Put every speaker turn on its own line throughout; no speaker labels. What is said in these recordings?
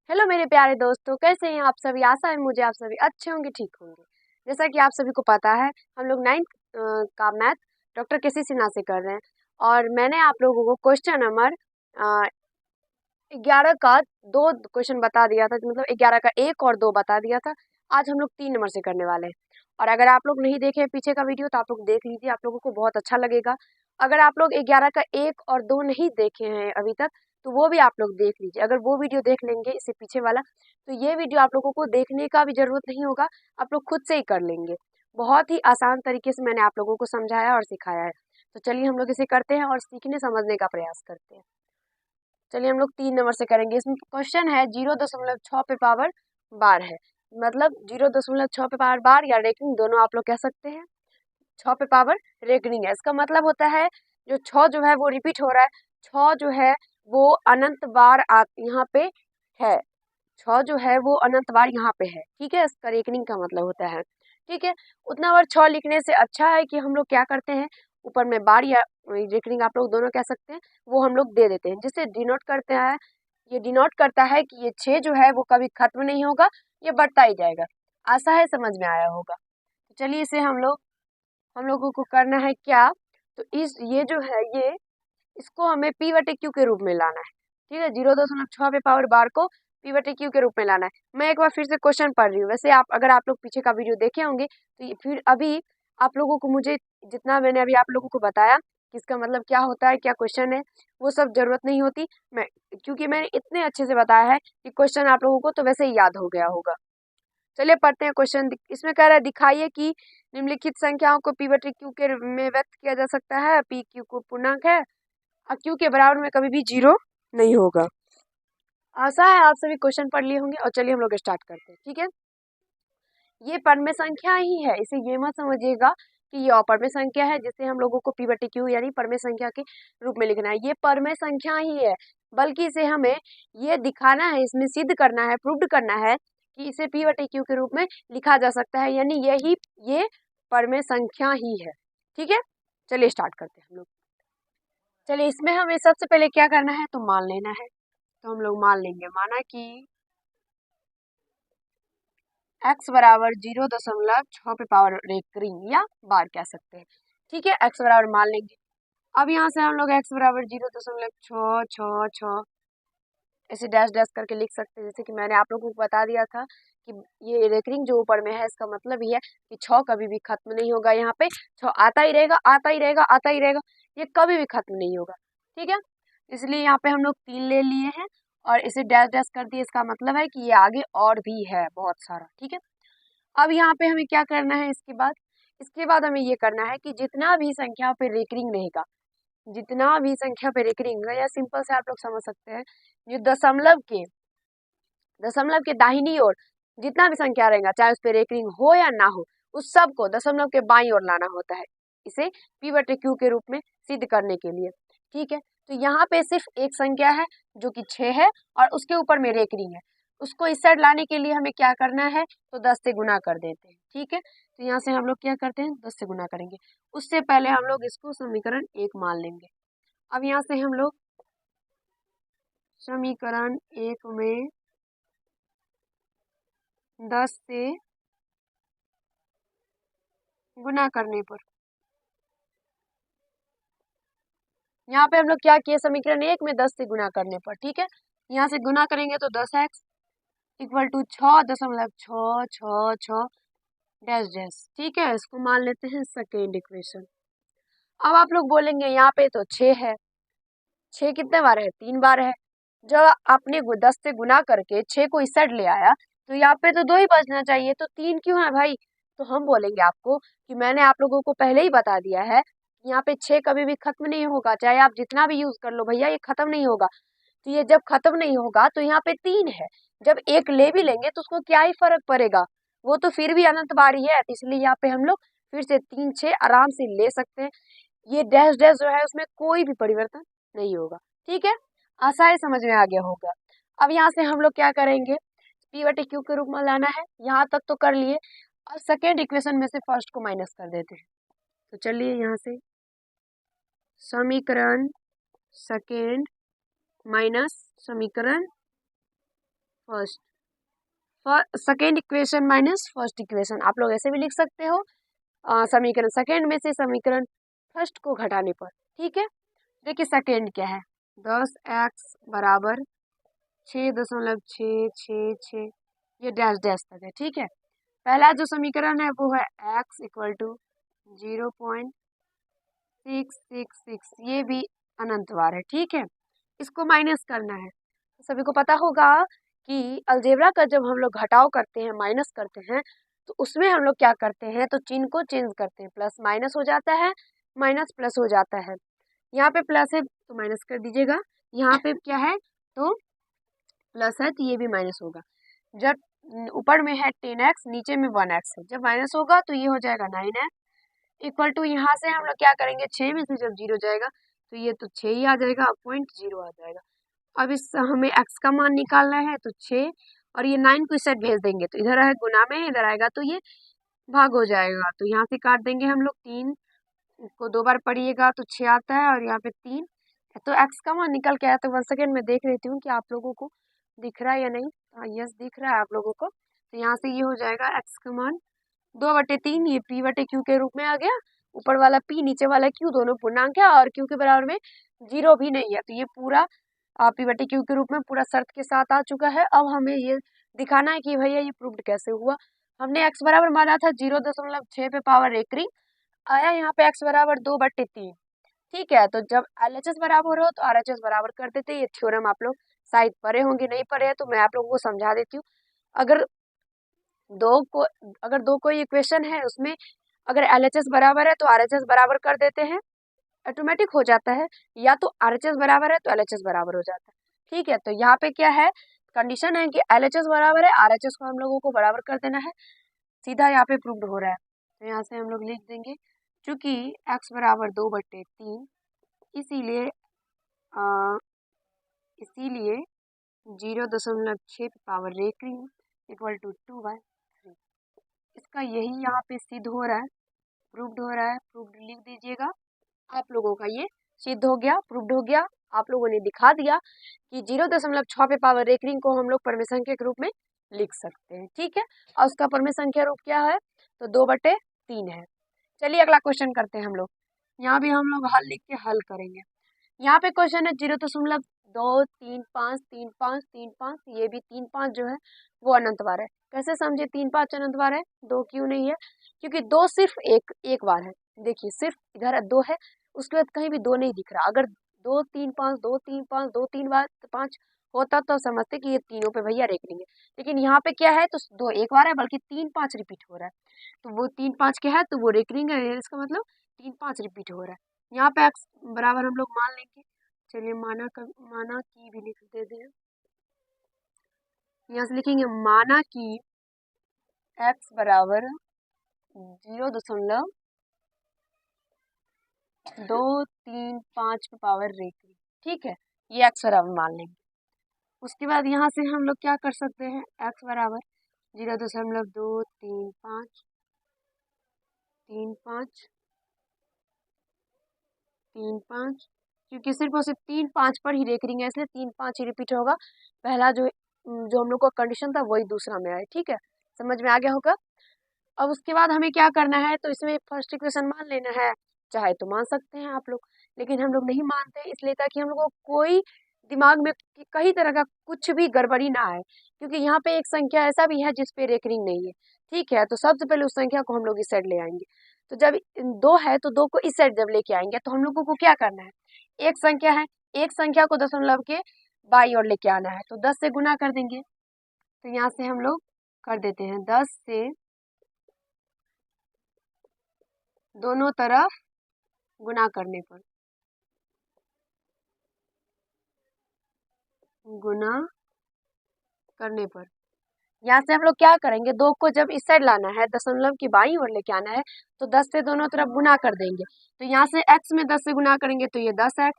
Hello मेरे प्यारे दोस्तों, कैसे हैं आप सभी। आशा है मुझे आप सभी अच्छे होंगे, ठीक होंगे। जैसा कि आप सभी को पता है, हम लोग 9th का मैथ डॉक्टर केसी सिन्हा से कर रहे हैं। और मैंने आप लोगों को क्वेश्चन नंबर 11 का 2 क्वेश्चन बता दिया था, मतलब 11 का 1 और 2 बता दिया था। आज हम लोग 3 नंबर से करने वाले हैं। और अगर आप लोग नहीं देखे हैं पीछे का वीडियो तो आप लोग देख लीजिए, आप लोगों को बहुत अच्छा लगेगा। अगर आप लोग 11 का 1 और 2 नहीं देखे हैं अभी तक, तो वो भी आप लोग देख लीजिए। अगर वो वीडियो देख लेंगे इससे पीछे वाला, तो ये वीडियो आप लोगों को देखने का भी जरूरत नहीं होगा, आप लोग खुद से ही कर लेंगे। बहुत ही आसान तरीके से मैंने आप लोगों को समझाया और सिखाया है। तो चलिए हम लोग इसे करते हैं और सीखने समझने का प्रयास करते हैं। चलिए हम लोग 3 नंबर से करेंगे। इसमें क्वेश्चन है 0.6 पे पावर बार है, मतलब 0.6 पे पावर बार या रेकनिंग दोनों आप लोग कह सकते हैं। 6 पे पावर रेकनिंग है, इसका मतलब होता है जो 6 जो है वो रिपीट हो रहा है। 6 जो है वो अनंत बार यहाँ पे है। 6 जो है वो अनंत बार यहाँ पे है, ठीक है। इसका रेकनिंग का मतलब होता है, ठीक है। उतना बार 6 लिखने से अच्छा है कि हम लोग क्या करते हैं, ऊपर में बार या रेकनिंग आप लोग दोनों कह सकते हैं, वो हम लोग दे देते हैं, जिससे डिनोट करते हैं। ये डिनोट करता है कि ये 6 जो है वो कभी खत्म नहीं होगा, ये बढ़ता ही जाएगा। आशा है समझ में आया होगा। तो चलिए इसे हम लोगों को करना है क्या, तो इस ये जो है ये इसको हमें पी बटे क्यू के रूप में लाना है, ठीक है। 0.6 पे पावर बार को पी बटे क्यू के रूप में लाना है। मैं एक बार फिर से क्वेश्चन पढ़ रही हूँ। वैसे आप अगर आप लोग पीछे का वीडियो देखे होंगे तो फिर अभी आप लोगों को मुझे जितना मैंने अभी आप लोगों को बताया कि इसका मतलब क्या होता है, क्या क्वेश्चन है, वो सब जरूरत नहीं होती। मैं क्योंकि मैंने इतने अच्छे से बताया है कि क्वेश्चन आप लोगों को तो वैसे ही याद हो गया होगा। चलिए पढ़ते हैं क्वेश्चन। इसमें कह रहा है दिखाइए कि निम्नलिखित संख्याओं को पी बटे क्यू के में व्यक्त किया जा सकता है। पी क्यू को पूर्णांक है और क्यू के बराबर में कभी भी 0 नहीं होगा। आशा है आप सभी क्वेश्चन पढ़ लिए होंगे और चलिए हम लोग स्टार्ट करते हैं, ठीक है। ये परमेय संख्या ही है, इसे ये मत समझिएगा कि ये अपरमेय संख्या है जिसे हम लोगों को पी बटे क्यू यानी परमेय संख्या के रूप में लिखना है। ये परमेय संख्या ही है, बल्कि इसे हमें ये दिखाना है, इसमें सिद्ध करना है, प्रूव्ड करना है कि इसे पी बटे क्यू के रूप में लिखा जा सकता है, यानी यही ये परमेय संख्या ही है, ठीक है। चलिए स्टार्ट करते हैं हम लोग। चलिए इसमें हमें सबसे पहले क्या करना है, तो मान लेना है। तो हम लोग मान लेंगे, माना कि x बराबर 0.6 पे पावर रेकरिंग या बार कह सकते हैं, ठीक है। x बराबर मान लेंगे। अब यहाँ से हम लोग x बराबर 0.6 ऐसे डैश डैश करके लिख सकते हैं, जैसे कि मैंने आप लोगों को बता दिया था कि ये रेकरिंग जो ऊपर में है इसका मतलब ये है कि 6 कभी भी खत्म नहीं होगा। यहाँ पे 6 आता ही रहेगा, आता ही रहेगा, आता ही रहेगा, ये कभी भी खत्म नहीं होगा, ठीक है। इसलिए यहाँ पे हम लोग 3 ले लिए हैं और इसे डैश डैश कर दिए। इसका मतलब है कि ये आगे और भी है बहुत सारा, ठीक है। अब यहाँ पे हमें क्या करना है, इसके बाद हमें ये करना है कि जितना भी संख्या पे रेकरिंग रहेगा, जितना भी संख्या पे रेकरिंग रहेगा, या सिंपल से आप लोग समझ सकते हैं, जो दशमलव के दाहिनी ओर जितना भी संख्या रहेगा, चाहे उस पे रेकरिंग हो या ना हो, उस सब को दशमलव के बाईं ओर लाना होता है, इसे पी बटे क्यू के रूप में सिद्ध करने के लिए, ठीक है। तो यहाँ पे सिर्फ एक संख्या है जो कि 6 है और उसके ऊपर में रेकरिंग है, उसको इस साइड लाने के लिए हमें क्या करना है, तो 10 से गुना कर देते हैं, ठीक है। तो यहाँ से हम लोग क्या करते हैं, 10 से गुना करेंगे। उससे पहले हम लोग इसको समीकरण 1 मान लेंगे। अब यहाँ से हम लोग समीकरण 1 में 10 से गुना करने पर, यहाँ पे हम लोग क्या किए, समीकरण 1 में 10 से गुना करने पर, ठीक है। यहाँ से गुना करेंगे तो 10x equal to 6.6 dash dash, ठीक है। इसको मान लेते हैं सेकेंड इक्वेशन। अब आप लोग बोलेंगे यहाँ पे तो 6 है, 6 कितने बार है, 3 बार है। जब आपने 10 से गुना करके 6 को इस साइड ले आया तो यहाँ पे तो 2 ही बचना चाहिए, तो 3 क्यों है भाई। तो हम बोलेंगे आपको कि मैंने आप लोगों को पहले ही बता दिया है कि यहाँ पे 6 कभी भी खत्म नहीं होगा, चाहे आप जितना भी यूज कर लो भैया, ये खत्म नहीं होगा। तो ये जब खत्म नहीं होगा तो यहाँ पे 3 है, जब एक ले भी लेंगे तो उसको क्या ही फर्क पड़ेगा, वो तो फिर भी अनंत बारी है। तो इसलिए यहाँ पे हम लोग फिर से 3 6 आराम से ले सकते हैं। ये डैश डैश जो है उसमें कोई भी परिवर्तन नहीं होगा, ठीक है। आशा है समझ में आ गया होगा। अब यहाँ से हम लोग क्या करेंगे, पी बटे क्यू के रूप में लाना है, यहाँ तक तो कर लिए। अब सेकेंड इक्वेशन में से फर्स्ट को माइनस कर देते हैं। तो चलिए यहाँ से समीकरण सेकेंड माइनस समीकरण first second equation minus first equation, आप लोग ऐसे भी लिख सकते हो। समीकरण सेकेंड में से समीकरण फर्स्ट को घटाने पर। ठीक है, देखिए सेकेंड क्या है, 10x बराबर 6.666, ये डैश डैश तक है। ठीक है, पहला जो समीकरण है वो है x इक्वल टू 0.666, ये भी अनंत बार है। ठीक है, इसको माइनस करना है। सभी को पता होगा कि अलजेब्रा का जब हम लोग घटाव करते हैं, माइनस करते हैं, तो उसमें हम लोग क्या करते हैं, तो चिन्ह को चेंज करते हैं, प्लस माइनस हो जाता है, माइनस प्लस हो जाता है। यहाँ पे प्लस है तो माइनस कर दीजिएगा, यहाँ पे क्या है तो प्लस है तो ये भी माइनस होगा। जब ऊपर में है 10x, नीचे में 1x है, जब माइनस होगा तो ये हो जाएगा 9x इक्वल टू, यहाँ से हम लोग क्या करेंगे, 6 में से जब 0 जाएगा तो ये तो 6 ही आ जाएगा, 0.0 आ जाएगा। अब इस हमें x का मान निकालना है, तो 6 और ये 9 को इस साइड भेज देंगे, तो इधर है गुना में, इधर आएगा तो ये भाग हो जाएगा, तो यहाँ से काट देंगे हम लोग। 3 को 2 बार पढ़िएगा तो 6 आता है, और यहाँ पे 3, तो x का मान निकल के आया। तो 1 सेकेंड में देख लेती हूँ कि आप लोगों को दिख रहा है या नहीं। हाँ यस, दिख रहा है आप लोगों को। तो यहाँ से ये हो जाएगा x का मान 2/3, ये p/q के रूप में आ गया। ऊपर वाला p, नीचे वाला q, दोनों पूर्णांक है, और q के बराबर में 0 भी नहीं है, तो ये पूरा p/q के रूप में पूरा शर्त के साथ आ चुका है। अब हमें ये दिखाना है कि भैया ये प्रूव्ड कैसे हुआ। हमने x बराबर माना था 0.6 पे पावर एक रिंग, आया यहाँ पे x बराबर 2/3। ठीक है, तो जब LHS बराबर हो तो RHS बराबर कर देते। ये थ्योरम आप लोग शायद पढ़े होंगे, नहीं पढ़े हैं तो मैं आप लोगों को समझा देती हूँ। अगर दो कोई इक्वेशन है, उसमें अगर LHS बराबर है तो RHS बराबर कर देते हैं, ऑटोमेटिक हो जाता है। या तो RHS बराबर है तो LHS बराबर हो जाता है। ठीक है, तो यहाँ पे क्या है, कंडीशन है कि LHS बराबर है, RHS को हम लोगों को बराबर कर देना है, सीधा यहाँ पे प्रूव्ड हो रहा है। तो यहाँ से हम लोग लिख देंगे, चूंकि x बराबर 2/3, इसीलिए इसीलिए 0.6 पे पावर एक रिंग इक्वल टू 2/3। इसका यही यहाँ पे सिद्ध हो रहा है, प्रूव्ड हो रहा है, प्रूव्ड लिख दीजिएगा। आप लोगों का ये सिद्ध हो गया, प्रूव्ड हो गया। आप लोगों ने दिखा दिया कि 0.6 पे पावर एक रिंग को हम लोग परमेय संख्या के रूप में लिख सकते हैं। ठीक है, और उसका परमेय संख्या रूप क्या है, तो 2/3 है। चलिए अगला क्वेश्चन करते हैं हम लोग। यहाँ भी हम लोग हल लिख के हल करेंगे। यहाँ पे क्वेश्चन है 0.2353535, ये भी 3-5 जो है वो अनंत बार है। कैसे समझे 3-5 अनंत बार है, 2 क्यों नहीं है, क्योंकि 2 सिर्फ एक बार है। देखिए सिर्फ इधर 2 है, उसके बाद कहीं भी 2 नहीं दिख रहा। अगर 2-3-5 2-3-5 2-3 बार 5 होता तो समझते कि ये तीनों पे भैया रेख लेंगे, लेकिन यहाँ पे क्या है, तो 2 एक बार है, बल्कि 3-5 रिपीट हो रहा है। तो वो 3-5 क्या है, तो वो रेकरिंग है, इसका मतलब 3-5 रिपीट हो रहा है। यहाँ पे x बराबर हम लोग मान लेंगे। चलिए माना की भी लिख देते हैं, यहाँ से लिखेंगे माना कि x बराबर 0.235 पे पावर रेकरिंग। ठीक है, ये x बराबर मान लेंगे। उसके बाद यहाँ से हम लोग क्या कर सकते हैं, x बराबर 0.235 3-5, क्योंकि सिर्फ और सिर्फ 3-5 पर ही रेकरिंग है, इसलिए 3-5 ही रिपीट होगा। पहला जो हम लोग का कंडीशन था वही दूसरा में आया। ठीक है, समझ में आ गया होगा। अब उसके बाद हमें क्या करना है, तो इसमें फर्स्ट इक्वेशन मान लेना है। चाहे तो मान सकते हैं आप लोग, लेकिन हम लोग नहीं मानते, इसलिए ताकि हम लोग को कोई दिमाग में कई तरह का कुछ भी गड़बड़ी ना आए, क्योंकि यहाँ पे एक संख्या ऐसा भी है जिसपे रेकरिंग नहीं है। ठीक है, तो सबसे पहले उस संख्या को हम लोग इस साइड ले आएंगे। तो जब 2 है तो 2 को इस साइड जब लेके आएंगे, तो हम लोगों को क्या करना है, एक संख्या है, एक संख्या को दशमलव के बाई ओर लेके आना है, तो 10 से गुना कर देंगे। तो यहाँ से हम लोग कर देते हैं 10 से दोनों तरफ गुना करने पर, गुना करने पर यहाँ से हम लोग क्या करेंगे, 2 को जब इस साइड लाना है, दशमलव की बाईं ओर लेके आना है, तो 10 से दोनों तरफ गुना कर देंगे। तो यहाँ से x में 10 से गुना करेंगे तो ये 10x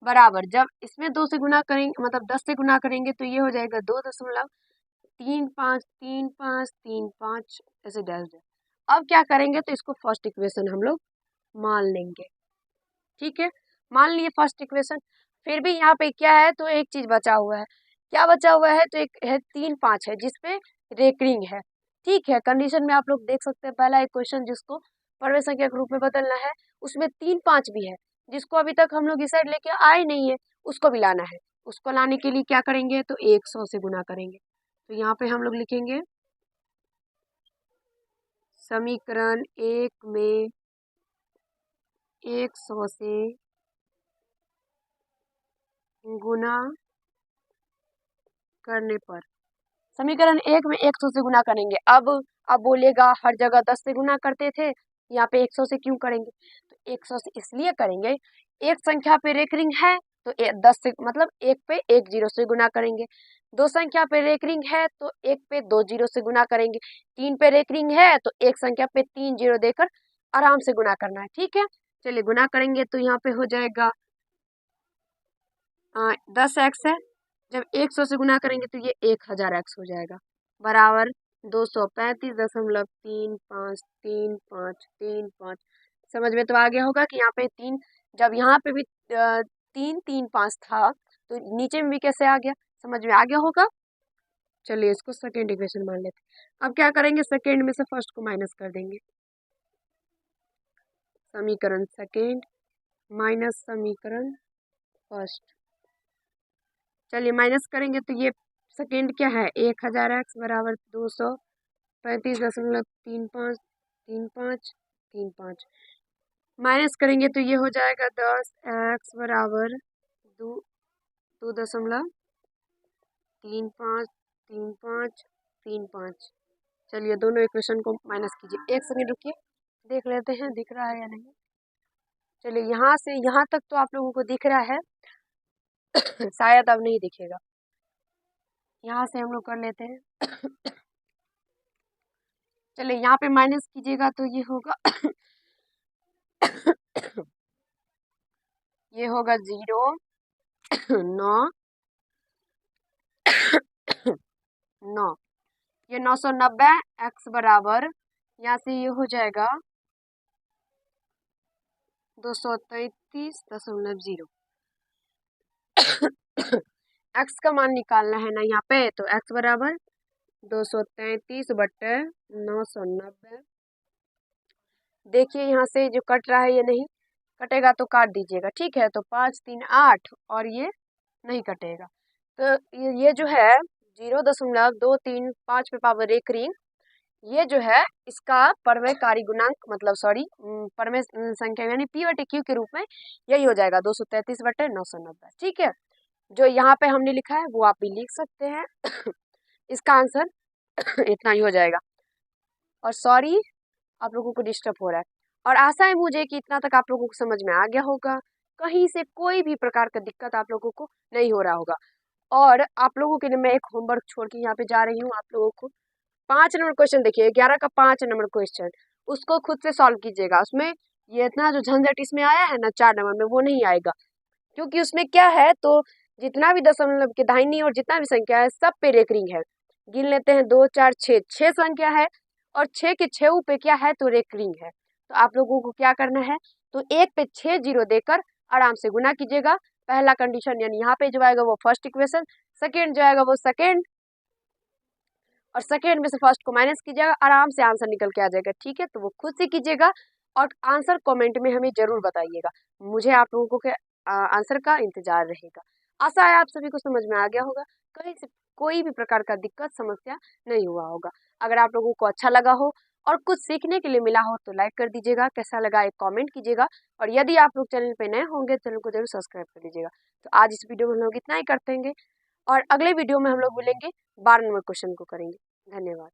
बराबर, जब इसमें 2 से गुना करेंगे, मतलब 10 से गुना करेंगे तो ये हो जाएगा 2.353535 ऐसे डैश डैश। अब क्या करेंगे, तो इसको फर्स्ट इक्वेशन हम लोग मान लेंगे। ठीक है, मान लिए फर्स्ट इक्वेशन। फिर भी यहाँ पे क्या है, तो एक चीज बचा हुआ है, क्या बचा हुआ है, तो एक है 3 5 है जिसपे रेकरिंग है। ठीक है, कंडीशन में आप लोग देख सकते हैं पहला एक क्वेश्चन जिसको परवेश संख्या के रूप में बदलना है, उसमें 3 5 भी है जिसको अभी तक हम लोग इस साइड लेके आए नहीं है, उसको भी लाना है। उसको लाने के लिए क्या करेंगे, तो 100 से गुना करेंगे। तो यहाँ पे हम लोग लिखेंगे समीकरण 1 में 100 से गुना करने पर, समीकरण 1 में 100 से गुना करेंगे। अब बोलेगा हर जगह 10 से गुना करते थे, यहाँ पे 100 से क्यों करेंगे, तो 100 से इसलिए करेंगे, एक संख्या पे रेकरिंग है तो 10 से मतलब 1 पे 1 जीरो से गुना करेंगे, 2 संख्या पे रेकरिंग है तो 1 पे 2 जीरो से गुना करेंगे, 3 पे रेकरिंग है तो एक संख्या पे 3 जीरो देकर आराम से गुना करना है। ठीक है, चलिए गुना करेंगे तो यहाँ पे हो जाएगा 10x है, जब 100 से गुना करेंगे तो ये 1000x हो जाएगा, बराबर 235.353535। समझ में तो आ गया होगा कि यहाँ पे 3, जब यहाँ पे भी 3 3 5 था तो नीचे में भी कैसे आ गया, समझ में आ गया होगा। चलिए इसको सेकेंड इक्वेशन मान लेते हैं। अब क्या करेंगे, सेकेंड में से फर्स्ट को माइनस कर देंगे, समीकरण सेकेंड माइनस समीकरण फर्स्ट। चलिए माइनस करेंगे तो ये सेकेंड क्या है, 1000x बराबर 235.3535 माइनस करेंगे तो ये हो जाएगा 10x बराबर 2.353535। चलिए दोनों इक्वेशन को माइनस कीजिए, एक सेकेंड रुकिए देख लेते हैं दिख रहा है या नहीं। चलिए यहाँ से यहाँ तक तो आप लोगों को दिख रहा है शायद अब नहीं दिखेगा, यहाँ से हम लोग कर लेते हैं। चलिए यहाँ पे माइनस कीजिएगा तो ये होगा ये होगा 0 9 9, ये 990 x बराबर यहाँ से ये हो जाएगा 233.0। x का मान निकालना है ना यहाँ पे, तो x बराबर 233/990। देखिए यहाँ से जो कट रहा है ये नहीं कटेगा तो काट दीजिएगा, ठीक है। तो 5 3 8 और ये नहीं कटेगा, तो ये जो है 0.235 पे पावर रेकरिंग, ये जो है इसका परवैयकारी गुणांक मतलब सॉरी परमेय संख्या यानी p/q के रूप में यही हो जाएगा 233/990। ठीक है, जो यहाँ पे हमने लिखा है वो आप भी लिख सकते हैं। इसका आंसर इतना ही हो जाएगा। और सॉरी आप लोगों को डिस्टर्ब हो रहा है, और आशा है मुझे कि इतना तक आप लोगों को समझ में आ गया होगा, कहीं से कोई भी प्रकार का दिक्कत आप लोगों को नहीं हो रहा होगा। और आप लोगों के लिए मैं एक होमवर्क छोड़ के यहाँ पे जा रही हूँ, आप लोगों को 5 नंबर क्वेश्चन देखिए, 11 का 5 नंबर क्वेश्चन, उसको खुद से सॉल्व कीजिएगा। उसमें ये इतना जो झंझट इसमें आया है ना 4 नंबर में वो नहीं आएगा, क्योंकि उसमें क्या है, तो जितना भी दशमलव के दाहिनी और जितना भी संख्या है सब पे रेकरिंग है। गिन लेते हैं 2 4 6 6 संख्या है और 6 के 6 पे क्या है, तो रेकरिंग है। तो आप लोगों को क्या करना है, तो 1 पे 6 जीरो देकर आराम से गुना कीजिएगा। पहला कंडीशन यानी यहाँ पे जो आएगा वो फर्स्ट इक्वेशन, सेकेंड जो आएगा वो सेकेंड, और सेकेंड में से फर्स्ट को माइनस कीजिएगा, आराम से आंसर निकल के आ जाएगा। ठीक है, तो वो खुद से कीजिएगा और आंसर कमेंट में हमें जरूर बताइएगा, मुझे आप लोगों के आंसर का इंतजार रहेगा। आशा है आप सभी को समझ में आ गया होगा, कहीं से कोई भी प्रकार का दिक्कत समस्या नहीं हुआ होगा। अगर आप लोगों को अच्छा लगा हो और कुछ सीखने के लिए मिला हो तो लाइक कर दीजिएगा, कैसा लगा एक कमेंट कीजिएगा, और यदि आप लोग चैनल पे नए होंगे चैनल को जरूर सब्सक्राइब कर दीजिएगा। तो आज इस वीडियो में हम लोग इतना ही करते हैं, और अगले वीडियो में हम लोग मिलेंगे 12 नंबर क्वेश्चन को करेंगे। धन्यवाद।